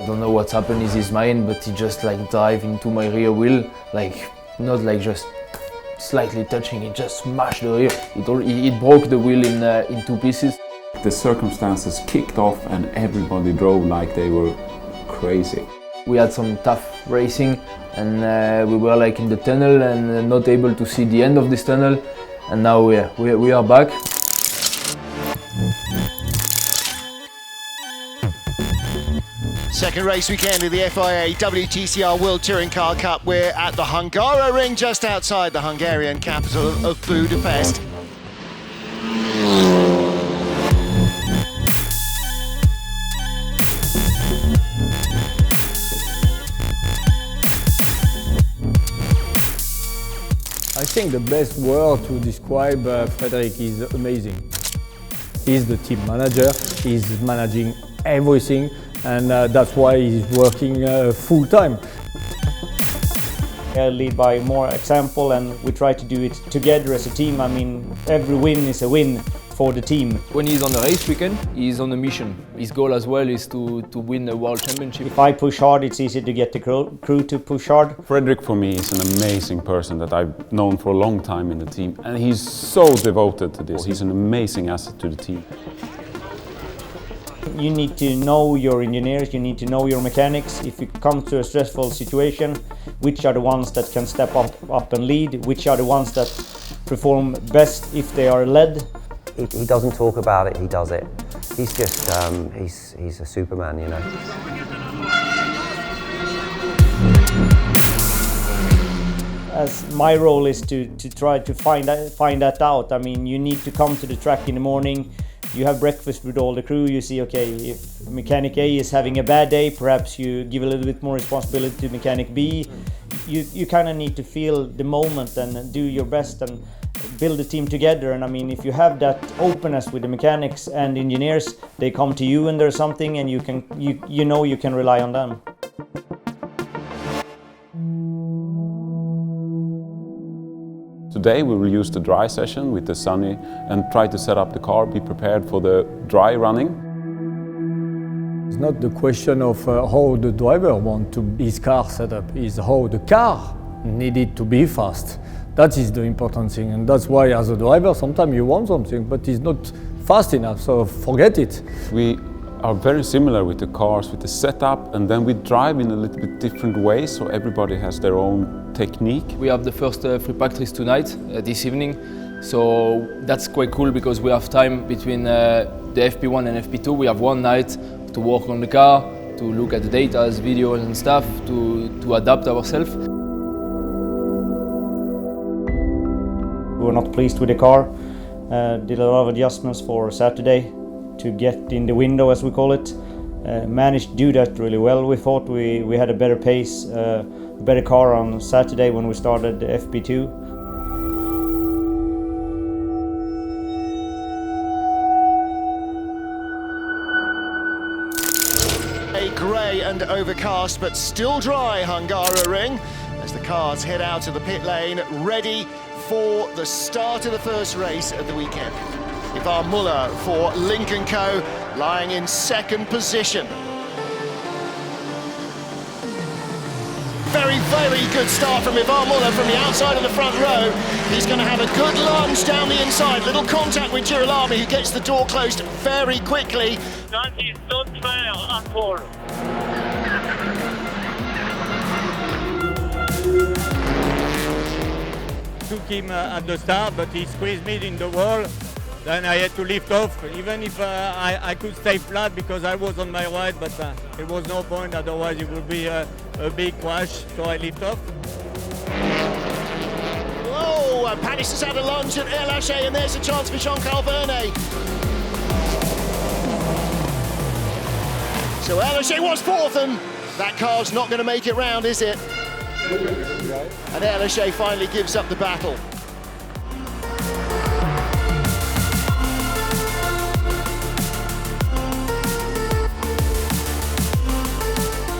I don't know what's happened in his mind, but he just like dive into my rear wheel, like not like just slightly touching, it just smashed the rear. It broke the wheel in two pieces. The circumstances kicked off and everybody drove like they were crazy. We had some tough racing and we were like in the tunnel and not able to see the end of this tunnel, and now we are back. Second race weekend of the FIA WTCR World Touring Car Cup. We're at the Hungaroring, just outside the Hungarian capital of Budapest. I think the best word to describe Fredrik is amazing. He's the team manager, he's managing everything, and that's why he's working full time. I lead by more example, and we try to do it together as a team. I mean, every win is a win for the team. When he's on a race weekend, he's on a mission. His goal as well is to win the World Championship. If I push hard, it's easy to get the crew to push hard. Fredrik for me is an amazing person that I've known for a long time in the team, and he's so devoted to this. He's an amazing asset to the team. You need to know your engineers, you need to know your mechanics. If you come to a stressful situation, which are the ones that can step up and lead, which are the ones that perform best if they are led. He doesn't talk about it, he does it. He's just, he's a Superman, you know. As my role is to try to find that out. I mean, you need to come to the track in the morning, you have breakfast with all the crew, you see, okay, if mechanic A is having a bad day, perhaps you give a little bit more responsibility to mechanic B. You kind of need to feel the moment and do your best and build a team together. And I mean, if you have that openness with the mechanics and engineers, they come to you and there's something, and you know you can rely on them. Today we will use the dry session with the sunny and try to set up the car, be prepared for the dry running. It's not the question of how the driver wants his car set up, it's how the car needed to be fast. That is the important thing, and that's why as a driver sometimes you want something but it's not fast enough, so forget it. We are very similar with the cars, with the setup, and then we drive in a little bit different way, so everybody has their own technique. We have the first free practice tonight, this evening, so that's quite cool because we have time between the FP1 and FP2. We have one night to work on the car, to look at the data, videos and stuff, to adapt ourselves. We were not pleased with the car, did a lot of adjustments for Saturday to get in the window, as we call it. Managed to do that really well. We thought we had a better pace, a better car on Saturday when we started FP2. A grey and overcast but still dry Hungaroring as the cars head out of the pit lane, ready for the start of the first race of the weekend. Ivan Muller for Lynk Co, lying in second position. Very, very good start from Ivan Muller from the outside of the front row. He's going to have a good lunge down the inside. Little contact with Girolami, who gets the door closed very quickly. Took him at the start, but he squeezed me in the wall. Then I had to lift off, even if I could stay flat because I was on my right, but there was no point, otherwise it would be a big crash, so I lift off. Whoa, and Panis has had a lunge at Air Lâché, and there's a chance for Jean-Carl Vernet. So Air Lâché was fourth, and that car's not going to make it round, is it? And Air Lâché finally gives up the battle.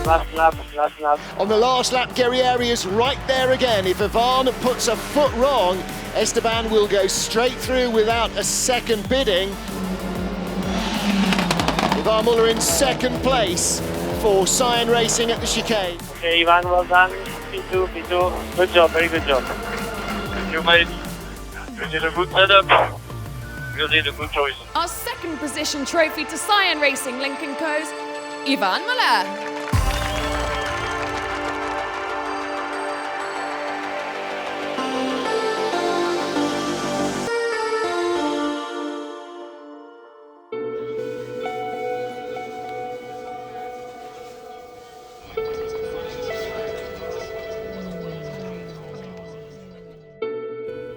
Last lap. On the last lap, Guerrieri is right there again. If Ivan puts a foot wrong, Esteban will go straight through without a second bidding. Ivan Muller in second place for Cyan Racing at the chicane. Okay, Ivan, well done. P2, P2. Good job, very good job. Thank you, mate. You did a good setup. You did a good choice. Our second position trophy to Cyan Racing, Lynk Co's Ivan Wahlén.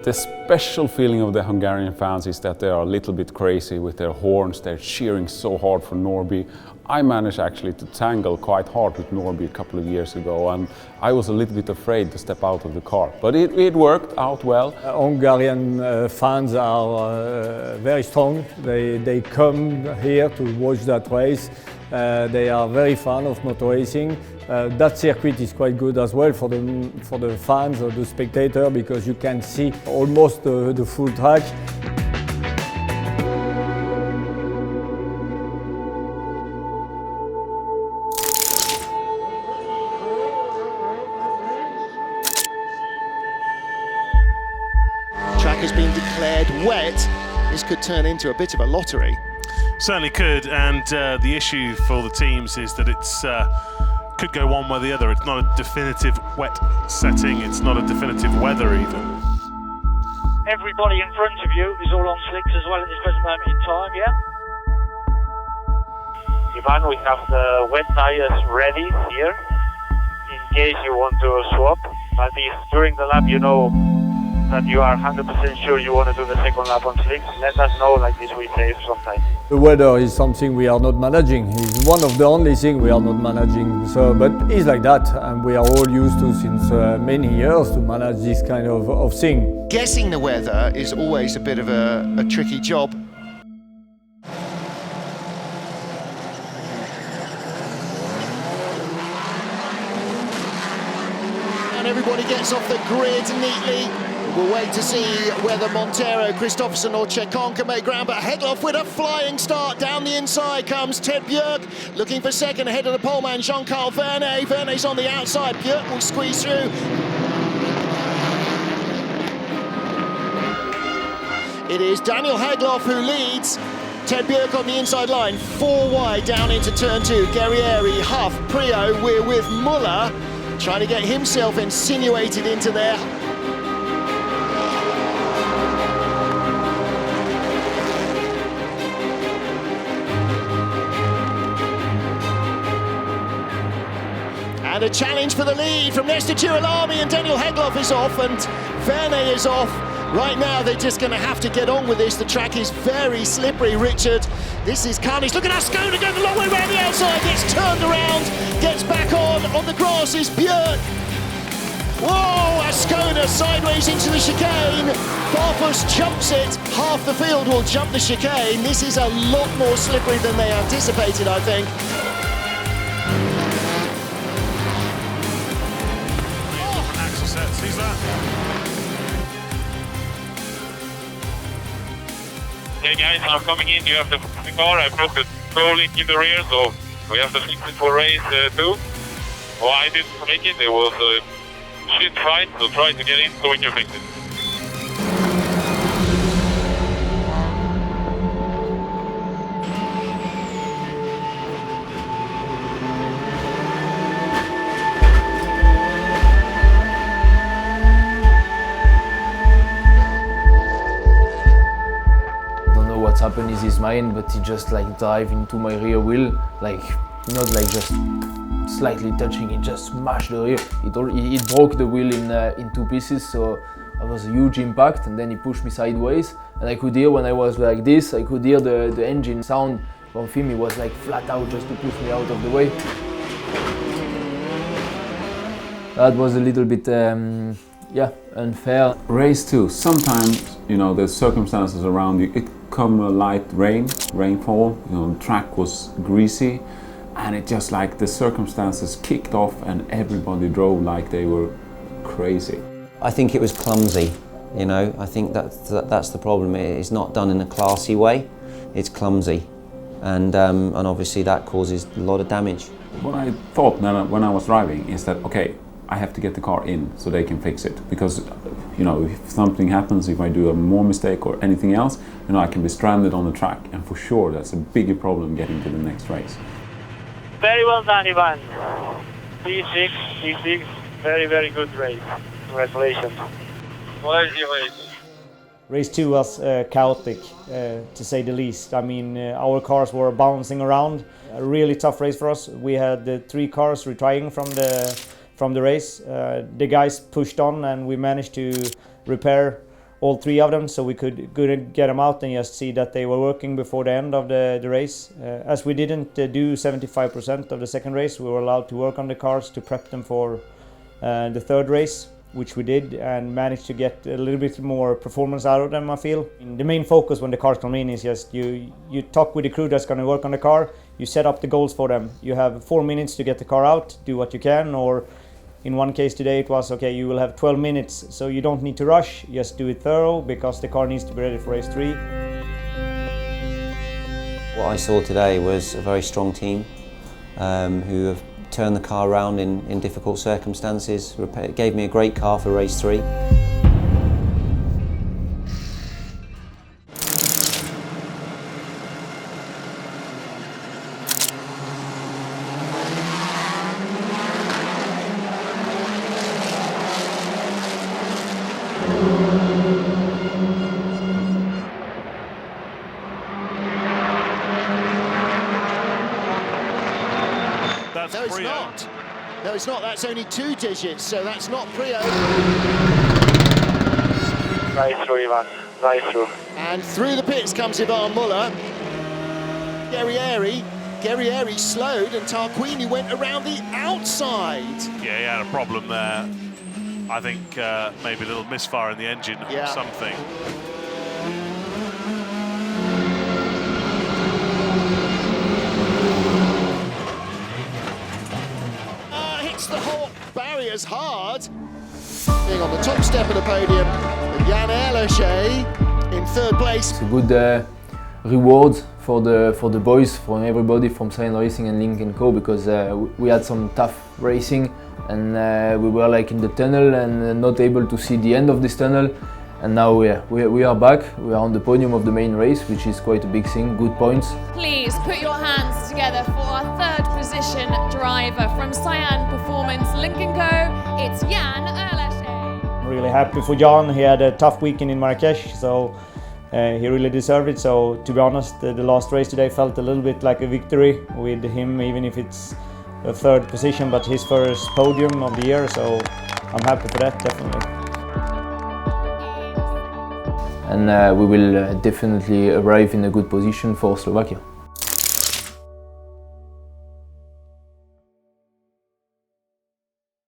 The special feeling of the Hungarian fans is that they are a little bit crazy with their horns. They're cheering so hard for Norby. I managed actually to tangle quite hard with Norby a couple of years ago, and I was a little bit afraid to step out of the car. But it worked out well. Hungarian fans are very strong. They come here to watch that race. They are very fan of motor racing. That circuit is quite good as well for the fans or the spectator, because you can see almost the full track. Track has been declared wet. This could turn into a bit of a lottery. Certainly could, and the issue for the teams is that it's could go one way or the other. It's not a definitive wet setting, it's not a definitive weather even. Everybody in front of you is all on slicks as well at this present moment in time, yeah? Ivan, we have the wet tyres ready here, in case you want to swap. At least during the lap you know that you are 100% sure you want to do the second lap on slicks. Let us know, like this we save some time. The weather is something we are not managing. It's one of the only things we are not managing. So, but it's like that, and we are all used to since many years to manage this kind of thing. Guessing the weather is always a bit of a tricky job. And everybody gets off the grid neatly. We'll wait to see whether Montero, Christopherson or Chekon can make ground, but Hegloff with a flying start. Down the inside comes Ted Björk, looking for second ahead of the poleman Jean-Carl Vernet. Vernet's on the outside, Björk will squeeze through. It is Daniel Hegloff who leads. Ted Björk on the inside line, 4 wide down into turn 2. Guerrieri, Huff, Prio, we're with Muller, trying to get himself insinuated into there. And a challenge for the lead from Nestor Girolami, and Daniel Hegloff is off and Vernet is off. Right now they're just going to have to get on with this. The track is very slippery, Richard. This is carnage. Look at Ascona going the long way around the outside, gets turned around, gets back on the grass is Björk. Whoa, Ascona sideways into the chicane. Barfuss jumps it. Half the field will jump the chicane. This is a lot more slippery than they anticipated, I think. Sees that? Okay guys, I'm coming in, you have the car, I broke the toe link in the rear, so we have to fix it for race 2. Well, I didn't make it, it was a shit fight, so try to get in so we can fix it. What's happened is his mind, but he just like dive into my rear wheel, like not like just slightly touching, it just smashed the rear. It broke the wheel in 2 pieces, so it was a huge impact, and then he pushed me sideways, and I could hear when I was like this, I could hear the engine sound of him. He was like flat out just to push me out of the way. That was a little bit yeah, unfair. Race 2, sometimes, you know, the circumstances around you, it come a light rainfall, you know, the track was greasy, and it just like the circumstances kicked off and everybody drove like they were crazy. I think it was clumsy, you know, I think that's the problem. It's not done in a classy way, it's clumsy. and obviously that causes a lot of damage. What I thought when I was driving is that, okay, I have to get the car in so they can fix it, because you know, if something happens, if I do a more mistake or anything else, you know, I can be stranded on the track, and for sure that's a bigger problem getting to the next race. Very well done, Ivan. P6, very, very good race. Congratulations. What is your race? Race 2 was chaotic, to say the least. I mean, our cars were bouncing around. A really tough race for us. We had 3 cars retiring from the race. The guys pushed on, and we managed to repair all 3 of them, so we could get them out and just see that they were working before the end of the race. As we didn't do 75% of the second race, we were allowed to work on the cars to prep them for the third race, which we did, and managed to get a little bit more performance out of them, I feel. The main focus when the cars come in is just you talk with the crew that's going to work on the car, you set up the goals for them. You have 4 minutes to get the car out, do what you can, or in one case today it was, okay, you will have 12 minutes, so you don't need to rush, just do it thorough, because the car needs to be ready for race 3. What I saw today was a very strong team who have turned the car around in difficult circumstances. It gave me a great car for race 3. No, it's not. No, it's not. That's only 2 digits, so that's not Prio. Right through, Ivan. Right through. And through the pits comes Ivan Muller. Guerrieri slowed, and Tarquini went around the outside. Yeah, he had a problem there. I think maybe a little misfire in the engine or something. The whole barriers hard. Being on the top step of the podium, Jan Erleche in 3rd place. It's a good reward for the boys, from everybody from Cyan Racing and Lynk Co, because we had some tough racing, and we were like in the tunnel and not able to see the end of this tunnel. And now we are back. We are on the podium of the main race, which is quite a big thing. Good points. Please put your hands together for our 3rd position driver from Cyan Performance Lynk Co. It's Jan Erleche. Really happy for Jan. He had a tough weekend in Marrakesh, so he really deserved it. So to be honest, the last race today felt a little bit like a victory with him, even if it's a 3rd position, but his first podium of the year. So I'm happy for that, definitely. And we will definitely arrive in a good position for Slovakia.